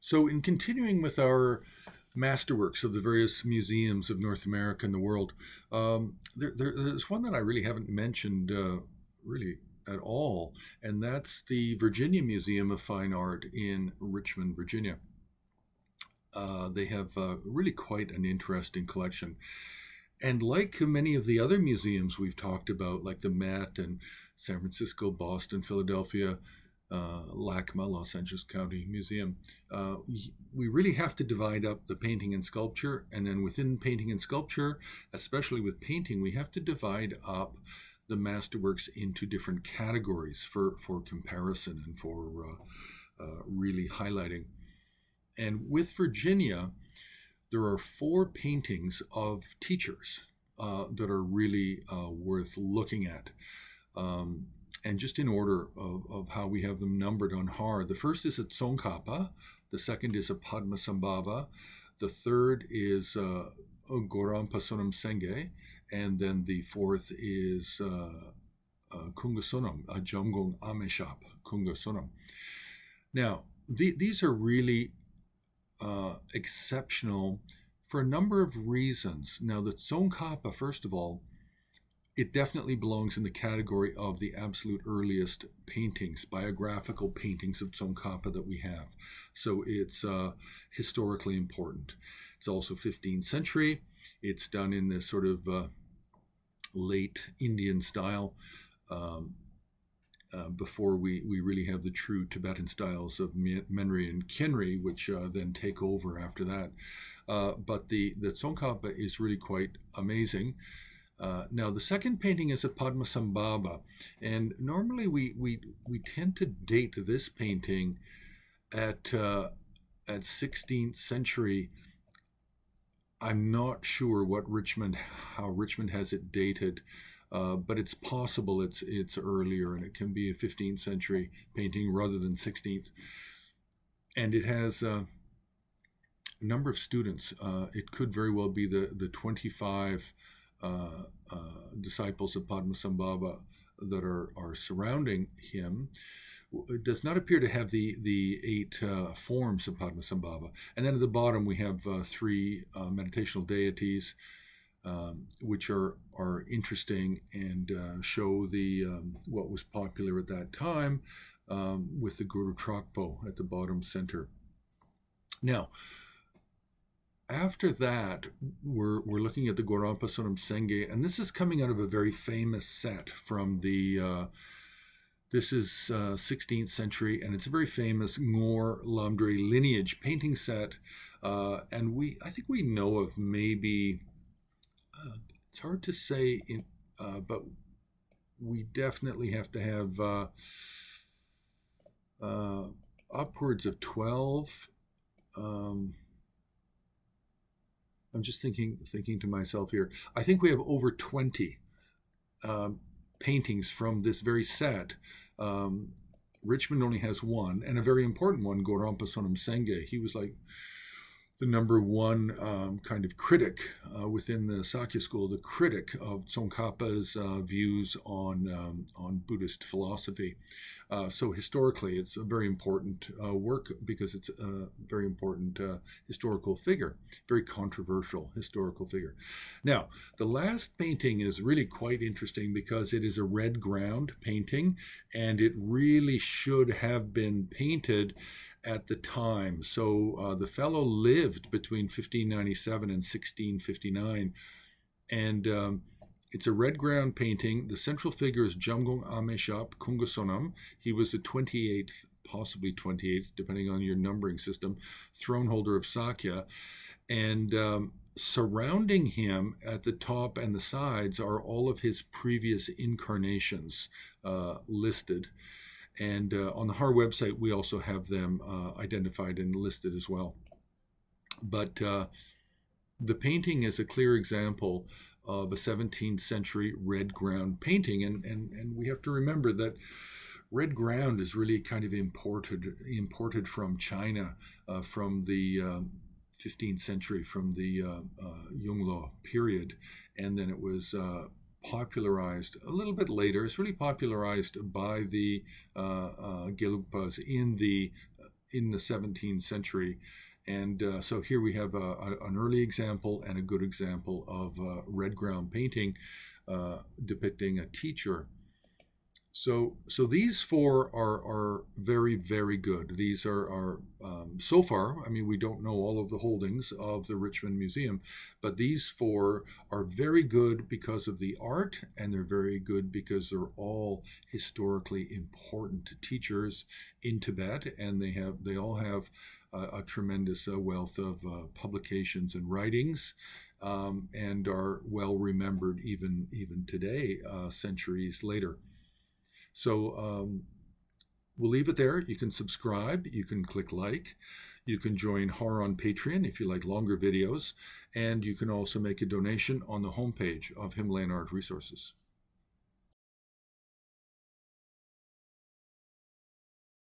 So, in continuing with our masterworks of the various museums of North America and the world, there's one that I really haven't mentioned really at all, and that's the Virginia Museum of Fine Art in Richmond, Virginia. They have really quite an interesting collection. And like many of the other museums we've talked about, like the Met and San Francisco, Boston, Philadelphia, LACMA, Los Angeles County Museum, we really have to divide up the painting and sculpture. And then within painting and sculpture, especially with painting, we have to divide up the masterworks into different categories for comparison and for really highlighting. And with Virginia, there are 4 paintings of teachers that are really worth looking at. And just in order of how we have them numbered on HAR, the first is a Tsongkapa, the second is a Padmasambhava, the third is a Gorampa Sonam Seng, and then the fourth is Kunga Sonam, a Jamgon Ameshab, Kunga Sonam. Now, these are really exceptional for a number of reasons. Now, the Tsongkapa, first of all, it definitely belongs in the category of the absolute earliest paintings, biographical paintings of Tsongkapa that we have. So it's historically important. It's also 15th century. It's done in this sort of late Indian style before we really have the true Tibetan styles of Menri and Khenri, which then take over after that. But the Tsongkapa is really quite amazing. Now, the second painting is a Padmasambhava, and normally we tend to date this painting at 16th century. I'm not sure how Richmond has it dated, but it's possible it's earlier, and it can be a 15th century painting rather than 16th. And it has a number of students. It could very well be the 25 disciples of Padmasambhava that are surrounding him. It does not appear to have the 8 forms of Padmasambhava. And then at the bottom we have 3 meditational deities, which are interesting and show the what was popular at that time, with the Guru Dragpa at the bottom center. Now, after that, we're looking at the Gorampa Sonam Seng, and this is coming out of a very famous set from the, this is 16th century, and it's a very famous Ngor Lamdre lineage painting set, and I think we know of maybe, it's hard to say, but we definitely have to have upwards of 12. I'm just thinking to myself here. I think we have over 20 paintings from this very set. Richmond only has 1, and a very important one, Gorampa Sonam Seng. He was like the number 1 kind of critic within the Sakya school, the critic of Tsongkhapa's views on Buddhist philosophy. So historically, it's a very important work because it's a very important historical figure, very controversial historical figure. Now, the last painting is really quite interesting because it is a red ground painting, and it really should have been painted at the time. So the fellow lived between 1597 and 1659, and it's a red ground painting. The central figure is Jamgon Ameshab Kunga Sonam. He was the 28th, possibly 28th, depending on your numbering system, throne holder of Sakya. And surrounding him at the top and the sides are all of his previous incarnations listed. And on the HAR website, we also have them identified and listed as well. But the painting is a clear example of a 17th century red ground painting. And we have to remember that red ground is really kind of imported from China, from the 15th century, from the Yongle period. And then it was popularized a little bit later. It's really popularized by the Gelugpas in in the 17th century. And so here we have an early example and a good example of red ground painting depicting a teacher. So these four are very, very good. These are so far, I mean, we don't know all of the holdings of the Richmond Museum, but these four are very good because of the art, and they're very good because they're all historically important teachers in Tibet, and they all have a tremendous wealth of publications and writings, and are well remembered even today, centuries later. So we'll leave it there. You can subscribe, you can click like, you can join HAR on Patreon if you like longer videos, and you can also make a donation on the homepage of Himalayan Art Resources.